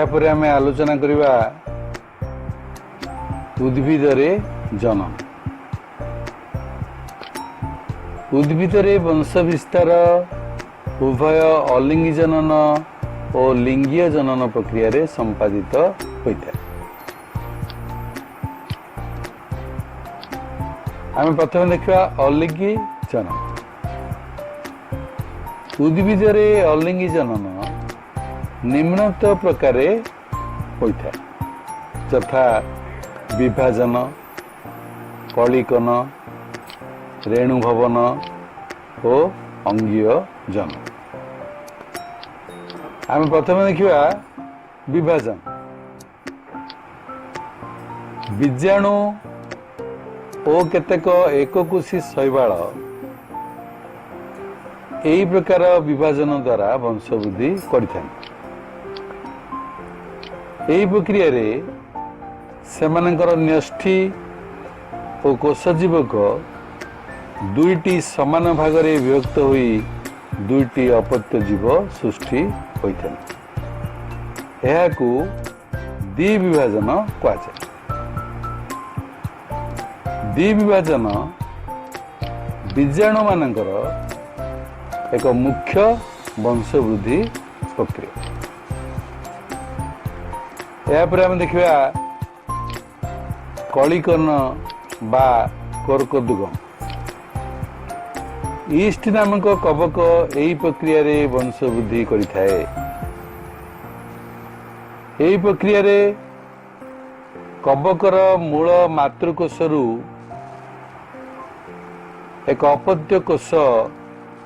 यापर आम आलोचना करवा उद्भिद जनन। उद्भिद वंश विस्तार उभय अलिंगी जनन और लिंगीय जनन प्रक्रिया रे संपादित होता है। आम प्रथम देखा अलिंगी जनन। उद्भिद अलिंगी जनन निम्नलिखित प्रकार होता है, यथा विभाजन, कलिकन, रेणुभवन और अंगीय जनन। आम प्रथम देखा विभाजन। बीजाणु और केतेक एककोशी शैवाल यही प्रकार विभाजन द्वारा वंशवृद्धि करते। यही प्रक्रिया रे सेमानंकर न्यष्टि और कोषजीवक दुईटी समान भाग रे विभक्त होई दुईटी अपत्य जीव सृष्टि होइथेन। एहाकू द्विविभाजन कहाଯାଏ। द्विविभाजन बीजाणु मानकर एक मुख्य वंशवृद्धि प्रक्रिया। यापर आम देखा कलिकन बा कर्कदुगम। ईस्ट नामक कवक यही प्रक्रिया रे वंशवृद्धि करिथाए। यही प्रक्रिया रे कवकर मूल मातृकोशरु एक अपत्य कोश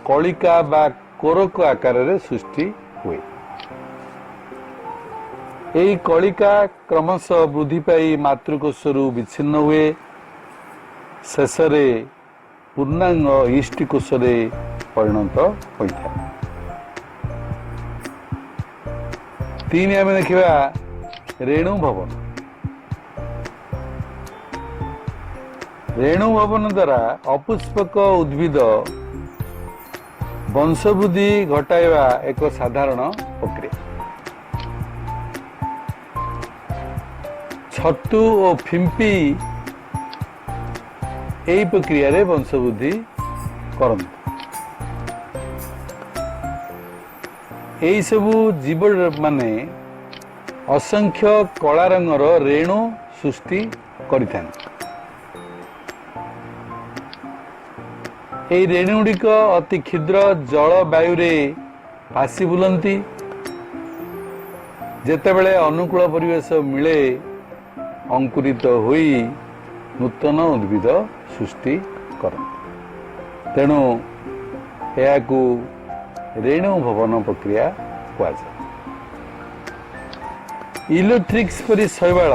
कलिका बा कोरक आकार रे सृष्टि हुए। यही कलिका क्रमश वृद्धि पाई मातृकोशरु विच्छिन्न हुए, शेष में पूर्णांग ईस्ट कोश रे परिणत होता है। तीन आम देखा रेणु भवन। रेणु भवन द्वारा अपुष्पक उद्भिद वंशवृद्धि घटाइवा एक साधारण प्रक्रिया। छतु और फिंपी यही प्रक्रिया रे वंशवृद्धि करते। यही सबू जीव माने असंख्य कला रंगर रेणु सृष्टि करिथान। यही रेणु गुड़िक अति क्षुद्र जल वायु रे भासी बुलंती। जेतेबेले अनुकूल परिवेश मिले अंकुरित होई नूतन उद्भिद सृष्टि करते। तेणु याकू रेणु भवन प्रक्रिया कहुए। इलेक्ट्रिक्स परी शैवाल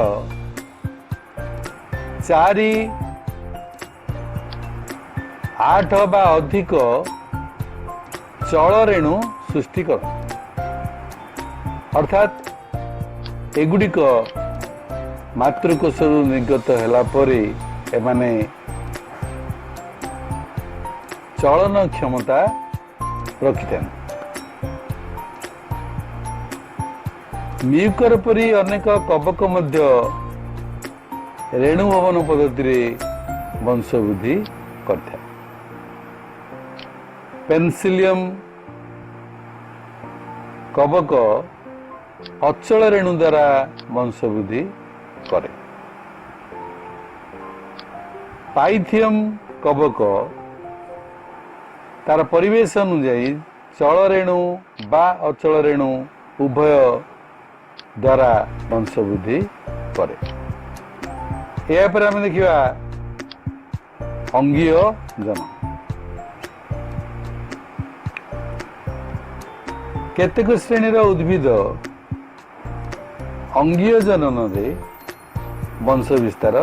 4-8 बा अधिक चल रेणु सृष्टि कर, अर्थात एगुड़िक मातृकोश निर्गत होला परे एमाने चलन क्षमता रखिथान। म्यूकर परी अनेक कवक मध्य रेणु भवन पद्धति रे वंशवृद्धि करता। पेन्सिलियम कवक अचल रेणु द्वारा वंशवृद्धि करे। पाइथियम कवक तार परिवेश अनुଯାयी चल रेणु बा अचल रेणु उभय द्वारा वंशवृद्धि करे। या पर आम देखा अंगीय जनन। केतेक श्रेणी उद्भिद अंगीय जनन रे वंश विस्तार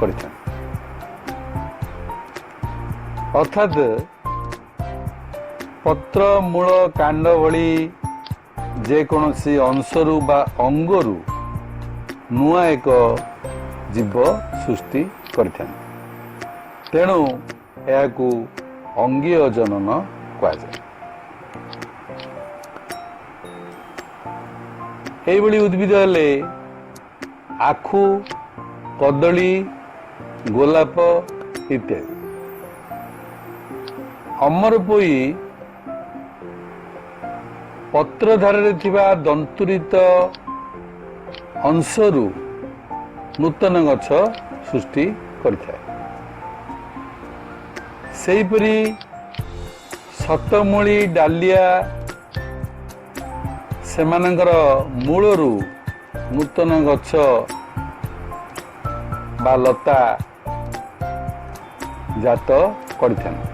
करछन, अर्थात पत्र मूल कांड भली जेकोसी अंशरू बा अंगरू नुआ एक जीव सृष्टि करथान। तेणु याकू अंगीय जनन कहुए। এইଭଳି ଉଦ୍ଭିଦ ହେଲେ ଆଖୁ, କଦଳୀ, ଗୋଲାପ ଇତ୍ୟାଦି। ଅମର ପୋଇ ପତ୍ରଧାରରେ ଥିବା ଦନ୍ତୁରିତ ଅଂଶରୁ ନୂତନ ଗଛ ସୃଷ୍ଟି କରିଥାଏ। ସେହିପରି ଶତମୂଳି, ଡାଲିଆ ସେମାନଙ୍କର ମୂଳରୁ ନୂତନ ଗଛ ବା ଲତା ଜାତ କରିଥାନ୍ତି।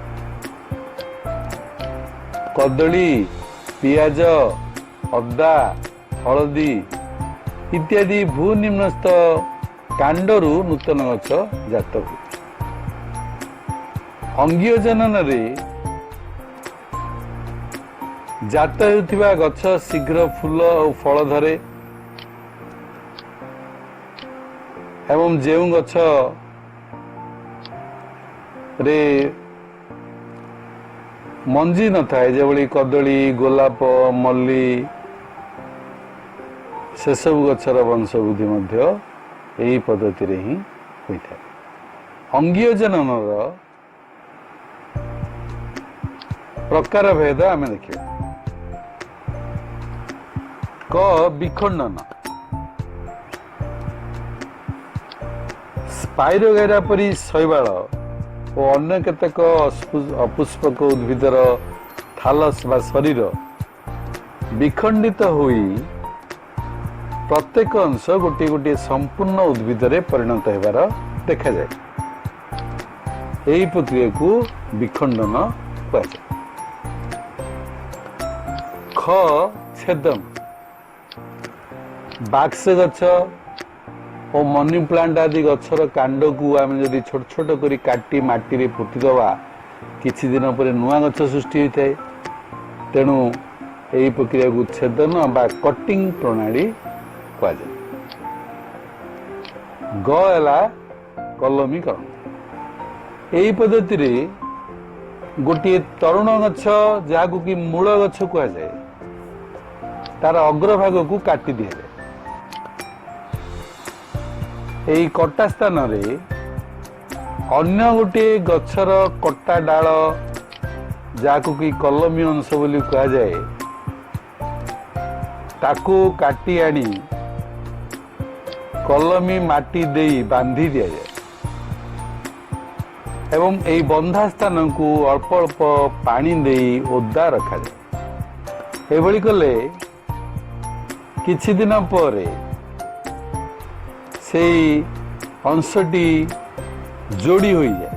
କଦଳୀ, ପିଆଜ, ଅଦା, ହଳଦୀ ଇତ୍ୟାଦି ଭୂନିମ୍ନସ୍ଥ କାଣ୍ଡରୁ ନୂତନ ଗଛ ଜାତ ହୁଏ। ଅଙ୍ଗୀୟ ଜନନରେ ଜାତ ହେଉଥିବା ଗଛ ଶୀଘ୍ର ଫୁଲ ଓ ଫଳ ଧରେ ଏବଂ ଯେଉଁ ଗଛରେ ମଞ୍ଜି ନଥାଏ, ଯେଭଳି କଦଳୀ, ଗୋଲାପ, ମଲ୍ଲି, ସେସବୁ ଗଛର ବଂଶ ବୃଦ୍ଧି ମଧ୍ୟ ଏହି ପଦ୍ଧତିରେ ହିଁ ହୋଇଥାଏ। ଅଙ୍ଗୀୟ ଜନନର ପ୍ରକାର ଭେଦ ଆମେ ଦେଖିବା। କ. ବିଖଣ୍ଡନ। ସ୍ପାଇରୋଗାଇରା ପରି ଶୈବାଳ ଓ ଅନ୍ୟ କେତେକ ଅପୁଷ୍ପକ ଉଦ୍ଭିଦର ଥାଲସ ବା ଶରୀର ବିଖଣ୍ଡିତ ହୋଇ ପ୍ରତ୍ୟେକ ଅଂଶ ଗୋଟିଏ ଗୋଟିଏ ସମ୍ପୂର୍ଣ୍ଣ ଉଦ୍ଭିଦରେ ପରିଣତ ହେବାର ଦେଖାଯାଏ। ଏହି ପ୍ରକ୍ରିୟାକୁ ବିଖଣ୍ଡନ କୁହାଯାଏ। ଖ. ଛେଦନ। ବାକ୍ସ ଗଛ ଓ ମନି ପ୍ଲାଣ୍ଟ ଆଦି ଗଛର କାଣ୍ଡକୁ ଆମେ ଯଦି ଛୋଟ ଛୋଟ କରି କାଟି ମାଟିରେ ପୋତିଦେବା, କିଛି ଦିନ ପରେ ନୂଆ ଗଛ ସୃଷ୍ଟି ହୋଇଥାଏ। ତେଣୁ ଏହି ପ୍ରକ୍ରିୟାକୁ ଛେଦନ ବା କଟିଂ ପ୍ରଣାଳୀ କୁହାଯାଏ। ଗ. ହେଲା କଲମୀକରଣ। ଏହି ପଦ୍ଧତିରେ ଗୋଟିଏ ତରୁଣ ଗଛ, ଯାହାକୁ କି ମୂଳ ଗଛ କୁହାଯାଏ, ତାର ଅଗ୍ରଭାଗକୁ କାଟି ଦିଆଯାଏ। ଏହି କଟା ସ୍ଥାନରେ ଅନ୍ୟ ଗୋଟିଏ ଗଛର କଟା ଡାଳ, ଯାହାକୁ କି କଲମୀ ଅଂଶ ବୋଲି କୁହାଯାଏ, ତାକୁ କାଟି ଆଣି କଲମୀ ମାଟି ଦେଇ ବାନ୍ଧି ଦିଆଯାଏ ଏବଂ ଏହି ବନ୍ଧା ସ୍ଥାନକୁ ଅଳ୍ପ ଅଳ୍ପ ପାଣି ଦେଇ ଓଦା ରଖାଯାଏ। ଏଭଳି କଲେ କିଛି ଦିନ ପରେ ସେହି ଅଂଶଟି ଯୋଡ଼ି ହୋଇଯାଏ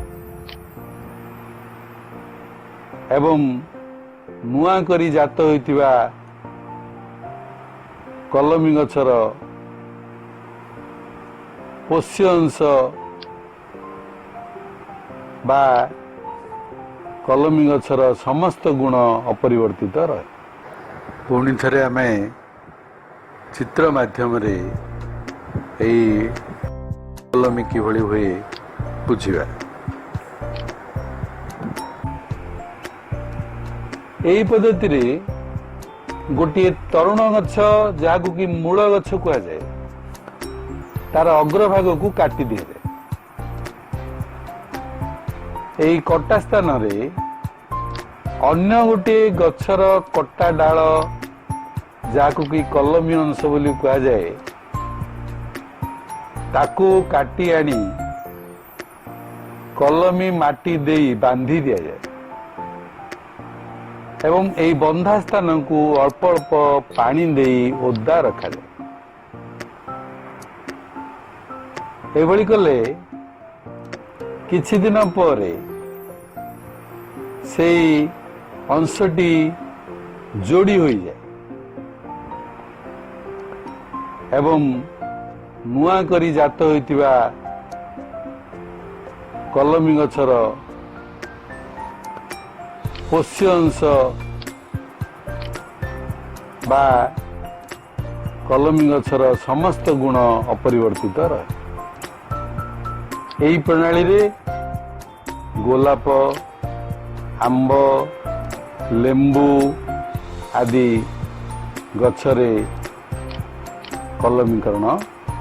ଏବଂ ନୂଆ କରି ଜାତ ହୋଇଥିବା କଲମୀ ଗଛର ପୋଷ୍ୟ ଅଂଶ ବା କଲମୀ ଗଛର ସମସ୍ତ ଗୁଣ ଅପରିବର୍ତ୍ତିତ ରହେ। ପୁଣି ଥରେ ଆମେ ଚିତ୍ର ମାଧ୍ୟମରେ ଏହି କଲମୀ କିଭଳି ହୁଏ ବୁଝିବା। ଏହି ପଦ୍ଧତିରେ ଗୋଟିଏ ତରୁଣ ଗଛ, ଯାହାକୁ କି ମୂଳ ଗଛ କୁହାଯାଏ, ତାର ଅଗ୍ରଭାଗକୁ କାଟି ଦିଆଯାଏ। ଏହି କଟା ସ୍ଥାନରେ ଅନ୍ୟ ଗୋଟିଏ ଗଛର କଟା ଡାଳ, ଯାହାକୁ କି କଲମୀ ଅଂଶ ବୋଲି କୁହାଯାଏ, ତାକୁ କାଟି ଆଣି କଲମୀ ମାଟି ଦେଇ ବାନ୍ଧି ଦିଆଯାଏ ଏବଂ ଏହି ବନ୍ଧା ସ୍ଥାନକୁ ଅଳ୍ପ ଅଳ୍ପ ପାଣି ଦେଇ ଓଦା ରଖାଯାଏ। ଏଭଳି କଲେ କିଛି ଦିନ ପରେ ସେହି ଅଂଶଟି ଯୋଡ଼ି ହୋଇଯାଏ ଏବଂ ନୂଆ କରି ଜାତ ହୋଇଥିବା କଲମୀ ଗଛର ପୋଷ୍ୟ ଅଂଶ ବା କଲମୀ ଗଛର ସମସ୍ତ ଗୁଣ ଅପରିବର୍ତ୍ତିତ ରହେ। ଏହି ପ୍ରଣାଳୀରେ ଗୋଲାପ, ଆମ୍ବ, ଲେମ୍ବୁ ଆଦି ଗଛରେ କଲମୀକରଣ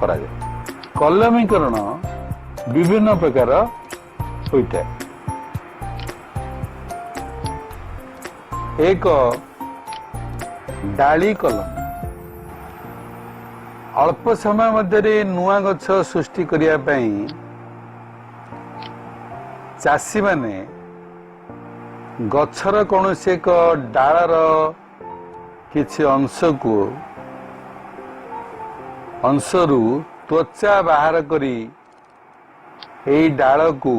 କରାଯାଏ। କଲମୀକରଣ ବିଭିନ୍ନ ପ୍ରକାର ହୋଇଥାଏ। ଏକ ଡାଳି କଲମୀ ଅଳ୍ପ ସମୟ ମଧ୍ୟରେ ନୂଆ ଗଛ ସୃଷ୍ଟି କରିବା ପାଇଁ ଚାଷୀମାନେ ଗଛର କୌଣସି ଏକ ଡାଳର କିଛି ଅଂଶରୁ ତ୍ୱଚା ବାହାର କରି ଏହି ଡାଳକୁ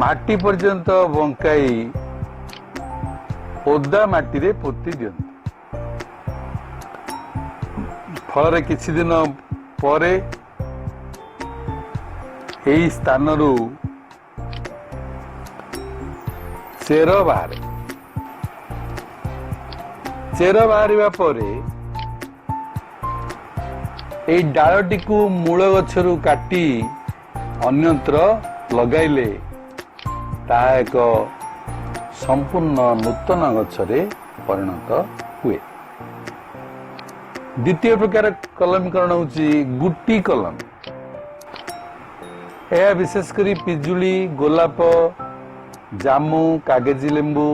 ମାଟି ପର୍ଯ୍ୟନ୍ତ ବଙ୍କାଇ ଓଦା ମାଟିରେ ପୋତି ଦିଅନ୍ତି। ଫଳରେ କିଛି ଦିନ ପରେ ଏହି ସ୍ଥାନରୁ ଚେର ବାହାରେ। ଚେର ବାହାରିବା ପରେ ଏହି ଡାଳଟିକୁ ମୂଳ ଗଛରୁ କାଟି ଅନ୍ୟତ୍ର ଲଗାଇଲେ ତାହା ଏକ ସମ୍ପୂର୍ଣ୍ଣ ନୂତନ ଗଛରେ ପରିଣତ ହୁଏ। ଦ୍ୱିତୀୟ ପ୍ରକାର କଲମୀକରଣ ହେଉଛି ଗୁଟି କଲମୀ। ଏହା ବିଶେଷ କରି ପିଜୁଳି, ଗୋଲାପ, ଜାମୁ, କାଗଜି ଲେମ୍ବୁ,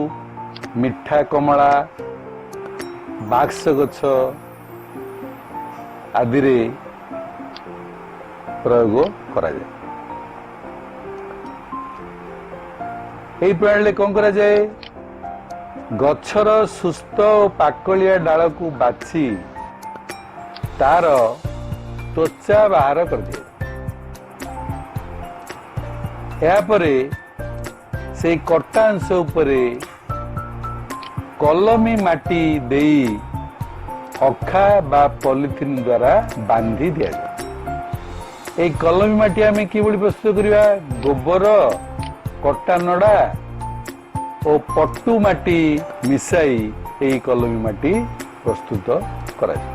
ମିଠା କମଳା, ବାକ୍ସ ଗଛ ଆଦିରେ ପ୍ରୟୋଗ କରାଯାଏ। ଏହି ପ୍ରଣାଳୀରେ କ'ଣ କରାଯାଏ? ଗଛର ସୁସ୍ଥ ଓ ପାକଳିଆ ଡାଳକୁ ବାଛି ତାର ତ୍ୱଚା ବାହାର କରିଦିଏ। ଏହାପରେ ସେଇ କଟା ଅଂଶ ଉପରେ କଲମୀ ମାଟି ଦେଇ ଅଖା ବା ପଲିଥିନ ଦ୍ୱାରା ବାନ୍ଧି ଦିଆଯାଏ। ଏହି କଲମୀ ମାଟି ଆମେ କିଭଳି ପ୍ରସ୍ତୁତ କରିବା? ଗୋବର, କଟା ନଡ଼ା ଓ ପଟୁ ମାଟି ମିଶାଇ ଏହି କଲମୀ ମାଟି ପ୍ରସ୍ତୁତ କରାଯାଏ।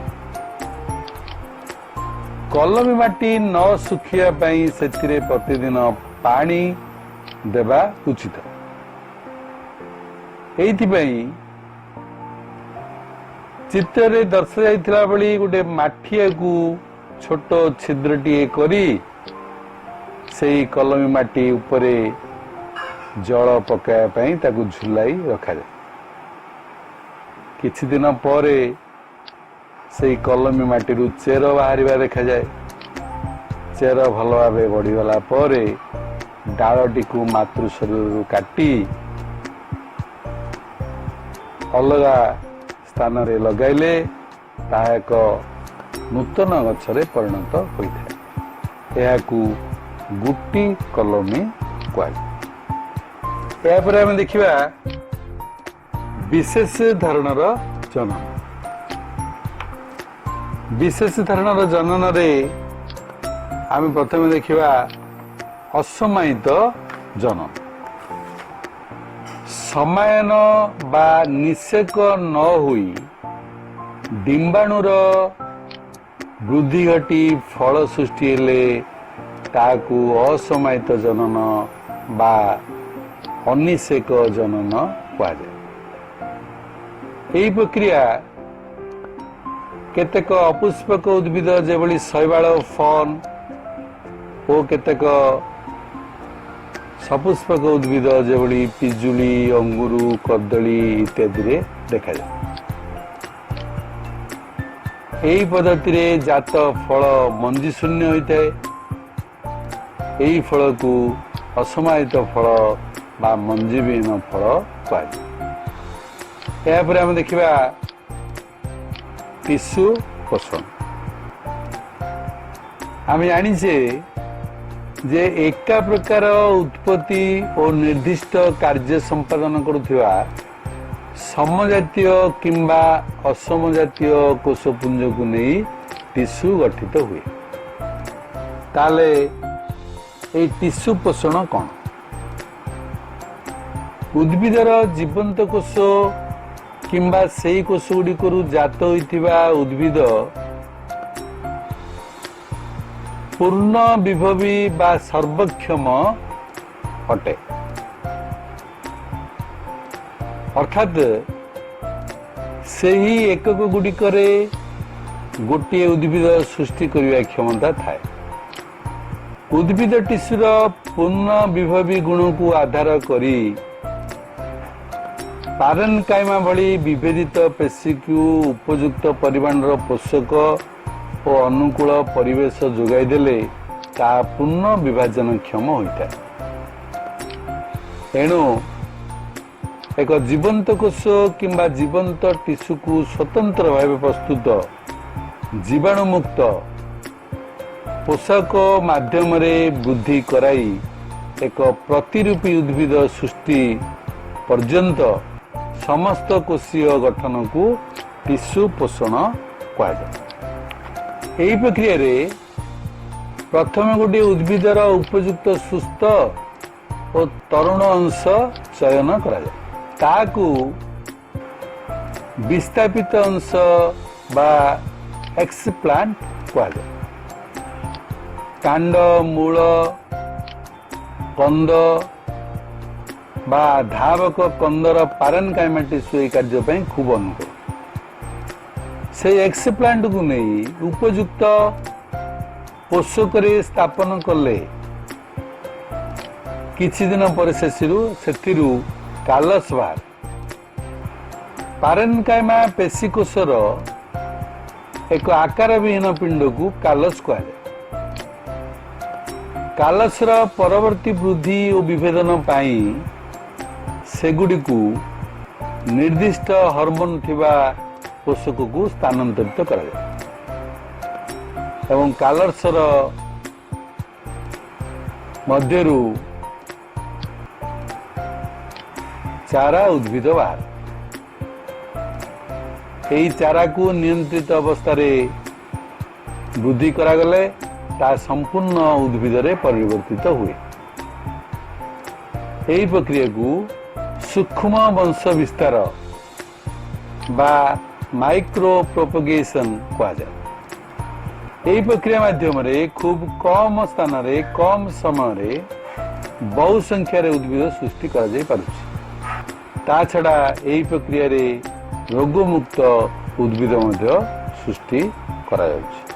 କଲମୀ ମାଟି ନ ଶୁଖିବା ପାଇଁ ସେଥିରେ ପ୍ରତିଦିନ ପାଣି ଦେବା ଉଚିତ। ଏଇଥିପାଇଁ ଚିତ୍ରରେ ଦର୍ଶାଯାଇଥିଲା ଭଳି ଗୋଟେ ମାଠିଆକୁ ଛୋଟ ଛିଦ୍ରଟିଏ କରି ସେହି କଲମୀ ମାଟି ଉପରେ ଜଳ ପକାଇବା ପାଇଁ ତାକୁ ଝୁଲାଇ ରଖାଯାଏ। କିଛି ଦିନ ପରେ ସେହି କଲମୀ ମାଟିରୁ ଚେର ବାହାରିବା ଦେଖାଯାଏ। ଚେର ଭଲ ଭାବେ ବଢ଼ିଗଲା ପରେ ଡାଳଟିକୁ ମାତୃ ଶରୀରରୁ କାଟି ଅଲଗା ସ୍ଥାନରେ ଲଗାଇଲେ ତାହା ଏକ ନୂତନ ଗଛରେ ପରିଣତ ହୋଇଥାଏ। ଏହାକୁ ଗୁଟି କଲମୀ କୁହାଯାଏ। ଏହାପରେ ଆମେ ଦେଖିବା ବିଶେଷ ଧରଣର ଜନନ। ବିଶେଷ ଧରଣର ଜନନରେ ଆମେ ପ୍ରଥମେ ଦେଖିବା ଅସମାହିତ ଜନନ। ସମାୟନ ବା ନିଷେକ ନ ହୋଇ ଡିମ୍ବାଣୁର ବୃଦ୍ଧି ଘଟି ଫଳ ସୃଷ୍ଟି ହେଲେ ତାହାକୁ ଅସମାହିତ ଜନନ ବା ଅନିଷେକ ଜନନ କୁହାଯାଏ। ଏହି ପ୍ରକ୍ରିୟା କେତେକ ଅପୁଷ୍ପକ ଉଦ୍ଭିଦ ଯେଭଳି ଶୈବାଳ, ଫର୍ନ ଓ କେତେକ ସପୁଷ୍ପକ ଉଦ୍ଭିଦ ଯେଭଳି ପିଜୁଳି, ଅଙ୍ଗୁରୁ, କଦଳୀ ଇତ୍ୟାଦିରେ ଦେଖାଯାଏ। ଏହି ପଦ୍ଧତିରେ ଜାତ ଫଳ ମଞ୍ଜି ଶୂନ୍ୟ ହୋଇଥାଏ। ଏହି ଫଳକୁ ଅସମାହିତ ଫଳ ବା ମଞ୍ଜିବିହୀନ ଫଳ କୁହାଯାଏ। ଏହାପରେ ଆମେ ଦେଖିବା ଟିସୁ ପୋଷଣ। ଆମେ ଜାଣିଛେ ଯେ ଏକା ପ୍ରକାର ଉତ୍ପତ୍ତି ଓ ନିର୍ଦ୍ଦିଷ୍ଟ କାର୍ଯ୍ୟ ସମ୍ପାଦନ କରୁଥିବା ସମଜାତୀୟ କିମ୍ବା ଅସମଜାତୀୟ କୋଷପୁଞ୍ଜକୁ ନେଇ ଟିସୁ ଗଠିତ ହୁଏ। ତାହେଲେ ଏହି ଟିସୁ ପୋଷଣ କ'ଣ? ଉଦ୍ଭିଦର ଜୀବନ୍ତ କୋଷ କିମ୍ବା ସେହି କୋଷ ଗୁଡ଼ିକରୁ ଜାତ ହୋଇଥିବା ଉଦ୍ଭିଦ ପୂର୍ଣ୍ଣ ବିଭବୀ ବା ସର୍ବକ୍ଷମ ଅଟେ। ଅର୍ଥାତ୍ ସେହି ଏକକ ଗୁଡ଼ିକରେ गोटे उद्भिद सृष्टि करने क्षमता थाए। उद्भिद टिश्यूर पूर्ण विभवी गुण को आधार करी पारेन्काइमा भली विभेदित पेशी को उपयुक्त परिमाणर पोषक और अनुकूल परिवेश जोगाई देले ता पूर्ण विभाजन क्षम होता है। एणु एक जीवंत कोष किंबा जीवंत टिश्यू को स्वतंत्र भाव प्रस्तुत जीवाणुमुक्त पोषक माध्यम वृद्धि कराई एक प्रतिरूपी उद्भिद सृष्टि पर्यंत समस्त कोशीय गठन को टिश्यू पोषण कहुए। यही प्रक्रिया रे प्रथम गोटे उद्भिदर उपयुक्त सुस्थ और तरुण अंश चयन करा जाए, ताकू विस्थापित अंश बा एक्सप्लांट कहुए। कांड मूल कंद बा धावक कंदर पारेन्काइमा टिश्यू कार्य ପାଇଁ खूब अनुकूल। से एक्सप्लांट को नहीं उपयुक्त पोषक स्थापन कले किछि दिन पर सेथिरु कालस बाहर पारेन्काइमा पेशीकोशर एक आकार विहीन पिंड को कालस कहुए। कालसर परवर्ती वृद्धि और विभेदन पाई सेगुड़ी निर्दिष्ट हार्मोन थिबा पोषक को स्थानांतरित करा जाए एवं कालसर मध्यरु चारा उद्भिद बाहर। यही चारा को नियंत्रित अवस्था वृद्धि करागले ता संपूर्ण उद्भिद रे परिवर्तित हुए। यही प्रक्रिया को सूक्ष्म वंश विस्तार बा माइक्रो प्रोपगेशन कहा जाए। यही प्रक्रिया माध्यम खूब कम स्थान रे कम समय बहुसंख्यार उद्भिद सृष्टि करा जाय पारुछि। ता छड़ा यही प्रक्रिया रोगमुक्त उद्भिद सृष्टि करा जाउछि।